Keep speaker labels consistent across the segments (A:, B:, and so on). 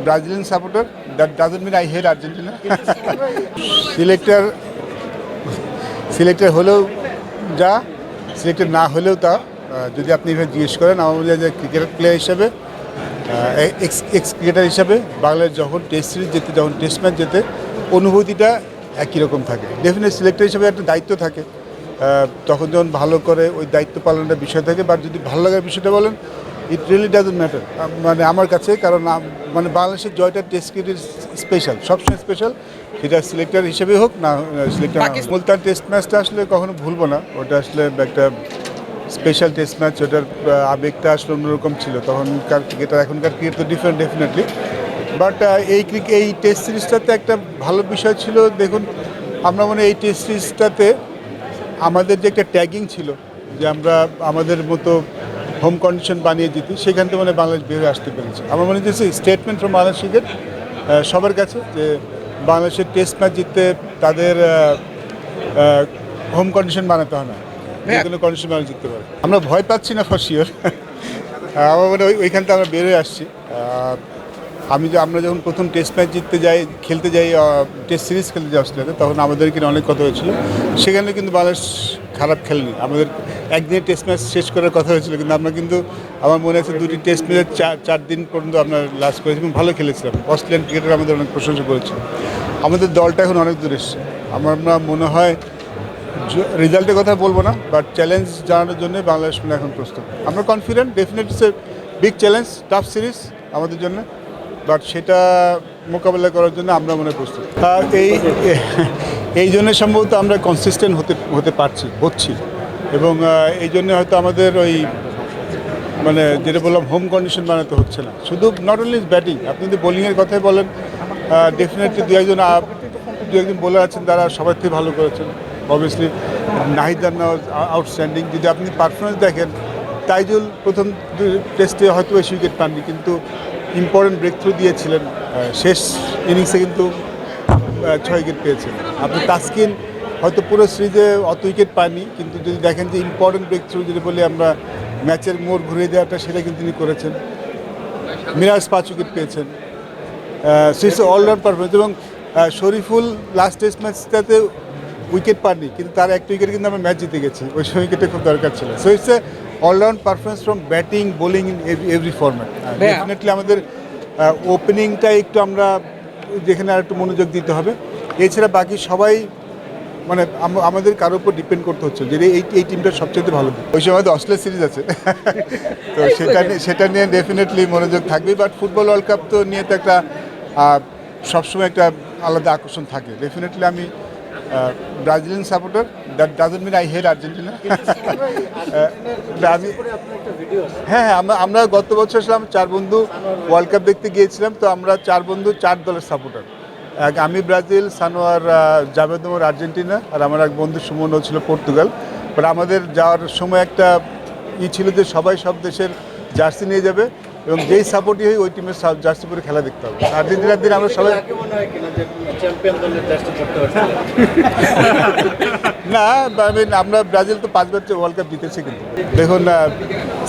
A: Brazilian supporter. That doesn't mean I hate Argentina. Selector হলেও যা, selected না হলেও তা। যদি আপনি এভাবে জিজ্ঞেস করেন, আমার মনে হয় যে ক্রিকেট প্লেয়ার হিসাবে, এক্স ক্রিকেটার হিসাবে বাংলাদেশ যখন টেস্ট সিরিজ যেতে, যখন টেস্ট ম্যাচ যেতে, অনুভূতিটা একই রকম থাকে। ডেফিনেট সিলেক্টর হিসাবে একটা দায়িত্ব থাকে, তখন যখন ভালো করে ওই দায়িত্ব পালনের বিষয় থাকে। বা যদি ভালো লাগার বিষয়টা বলেন, ইট রিয়েলি ডাজন্ট ম্যাটার মানে আমার কাছে, কারণ মানে বাংলাদেশের জয়টা টেস্ট ক্রিকেট স্পেশাল, সবসময় স্পেশাল, সেটা সিলেক্টর হিসেবে হোক না সিলেক্টর। মুলতান টেস্ট ম্যাচটা আসলে কখনো ভুলবো না, ওটা আসলে একটা স্পেশাল টেস্ট ম্যাচ, ওটার আবেগটা আসলে অন্যরকম ছিল তখনকার ক্রিকেটার। এখনকার ক্রিকেট তো ডিফারেন্ট ডেফিনেটলি, বাট এই টেস্ট সিরিজটাতে একটা ভালো বিষয় ছিল। দেখুন, আমরা মনে এই টেস্ট সিরিজটাতে আমাদের যে একটা ট্যাগিং ছিল, যে আমরা আমাদের মতো হোম কন্ডিশন বানিয়ে জিতি, সেখান থেকে মানে বাংলাদেশ বের হয়ে আসতে পেরেছে। আমার মনে হচ্ছে স্টেটমেন্ট ফ্রম বাংলাদেশ ক্রিকেট সবার কাছে, যে বাংলাদেশের টেস্ট ম্যাচ জিততে তাদের হোম কন্ডিশন বানাতে হয় না, যে কোনো কন্ডিশন বানিয়ে জিততে পারে। আমরা ভয় পাচ্ছি না ফর শিওর। আমার মনে হয় ওইখান থেকে আমরা বের হয়ে আসছি। আমরা যখন প্রথম টেস্ট ম্যাচ খেলতে যাই টেস্ট সিরিজ খেলতে যাই অস্ট্রেলিয়াতে, তখন আমাদের কিন্তু অনেক কথা হয়েছিল। সেখানে কিন্তু বাংলাদেশ খারাপ খেলেনি। আমাদের একদিনের টেস্ট ম্যাচ শেষ করার কথা হয়েছিল, কিন্তু আমরা কিন্তু আমার মনে আছে দুটি টেস্ট ম্যাচের চার দিন পর্যন্ত আমরা লাস্ট করেছি এবং ভালো খেলেছিলাম। অস্ট্রেলিয়ান ক্রিকেটার আমাদের অনেক প্রশংসা করেছিল। আমাদের দলটা এখন অনেক দূর এসছে। আমার মনে হয় রেজাল্টের কথা বলবো না, বাট চ্যালেঞ্জ জানানোর জন্য বাংলাদেশ এখন প্রস্তুত। আমরা confident, definitely it's a big challenge, tough series আমাদের জন্য, বাট সেটা মোকাবেলা করার জন্য আমরা মনে প্রস্তুত। এই জন্য সম্ভবত আমরা কনসিস্টেন্ট হতে হচ্ছি, এবং এই জন্য হয়তো আমাদের ওই মানে যেটা বললাম হোম কন্ডিশন বানাতে হচ্ছে না। শুধু নট অনলি ব্যাটিং, আপনি যদি বোলিংয়ের কথাই বলেন, ডেফিনেটলি দু একজন বোলার আছেন তারা সবার থেকে ভালো করেছেন। Obviously Nahid Rana outstanding. যদি আপনি পারফরমেন্স দেখেন, তাইজুল প্রথম টেস্টে হয়তো বেশি উইকেট পাননি, কিন্তু ইম্পর্টেন্ট ব্রেক থ্রু দিয়েছিলেন। শেষ ইনিংসে কিন্তু 6 উইকেট পেয়েছেন। আপনি তাসকিন হয়তো পুরো সিরিজে অত উইকেট পাননি, কিন্তু যদি দেখেন যে ইম্পর্টেন্ট ব্রেক থ্রু যেটা বলি আমরা, ম্যাচের মোড় ঘুরিয়ে দেওয়াটা, সেটা কিন্তু তিনি করেছেন। মিরাজ 5 উইকেট পেয়েছেন। Series all round performance. এবং শরীফুল লাস্ট টেস্ট ম্যাচটাতে উইকেট পাননি, কিন্তু তার একটা উইকেট কিন্তু আমরা ম্যাচ জিতে গেছি। ওই সময় উইকেটটা খুব দরকার ছিল। So it's a all round performance from batting, bowling, in every format. Definitely আমাদের ওপেনিংটা একটু আমরা যেখানে আর একটু মনোযোগ দিতে হবে। এছাড়া বাকি সবাই মানে আমাদের কারোর উপর ডিপেন্ড করতে হচ্ছে যে এই টিমটা সবচেয়ে ভালো। ওই সময় তো অস্ট্রেলিয়া সিরিজ আছে, তো সেটা নিয়ে ডেফিনেটলি মনোযোগ থাকবে। বাট ফুটবল ওয়ার্ল্ড কাপ তো নিয়ে তো একটা সবসময় একটা আলাদা আকর্ষণ থাকে। ডেফিনেটলি আমি Brazilian supporter, that doesn't mean I hate Argentina. হ্যাঁ, আমরা গত বছর ছিলাম 4 বন্ধু ওয়ার্ল্ড কাপ দেখতে গিয়েছিলাম। তো আমরা 4 বন্ধু 4 দলের সাপোর্টার। আমি ব্রাজিল, সানোয়ার, জাভেদ ওমর আর্জেন্টিনা, আর আমার এক বন্ধু সুমনও ছিল পর্তুগাল। বাট আমাদের যাওয়ার সময় একটা ছিল যে সবাই সব দেশের জার্সি নিয়ে যাবে, এবং যেই সাপোর্টই হয় ওই টিমের জার্সি পরে খেলা দেখতে হবে। আর্জেন্টিনার দিন আমরা সবাই না, আমরা ব্রাজিল তো 5 বার ওয়ার্ল্ড কাপ জিতেছি। কিন্তু দেখুন,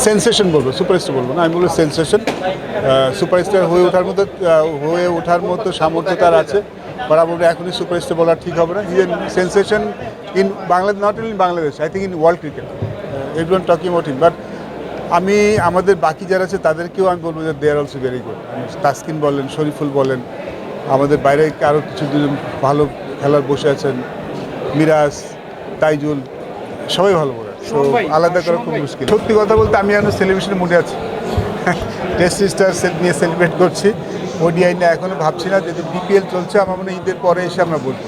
A: সেন্সেশন বলবো, সুপারস্টার বলবো না, আমি বলবো সেন্সেশন। সুপারস্টার হয়ে ওঠার মতো সামর্থ্য তার আছে, বাট আমরা এখনই সুপারস্টার বলা ঠিক হবে না। Is sensation in Bangladesh, not only Bangladesh, I think in world cricket. Everyone talking about him. But আমাদের বাকি যারা আছে তাদেরকেও আমি বলবো যে they are also very good. Taskin বলেন, শরীফুল বলেন, আমাদের বাইরে আরও কিছু ভালো খেলার বসে আছেন, মিরাজ, তাইজুল, সবাই ভালো বলে। তো আলাদা করা খুব মুশকিল। সত্যি কথা বলতে আমি এখন সেলিব্রেশনের মুডে আছি। টেস্ট সিরিজটা নিয়ে সেলিব্রেট করছি। ওডিআই নিয়ে এখনও ভাবছি না। যদি বিপিএল চলছে, আমার মনে হয় ঈদের পরে এসে আমরা বলবো।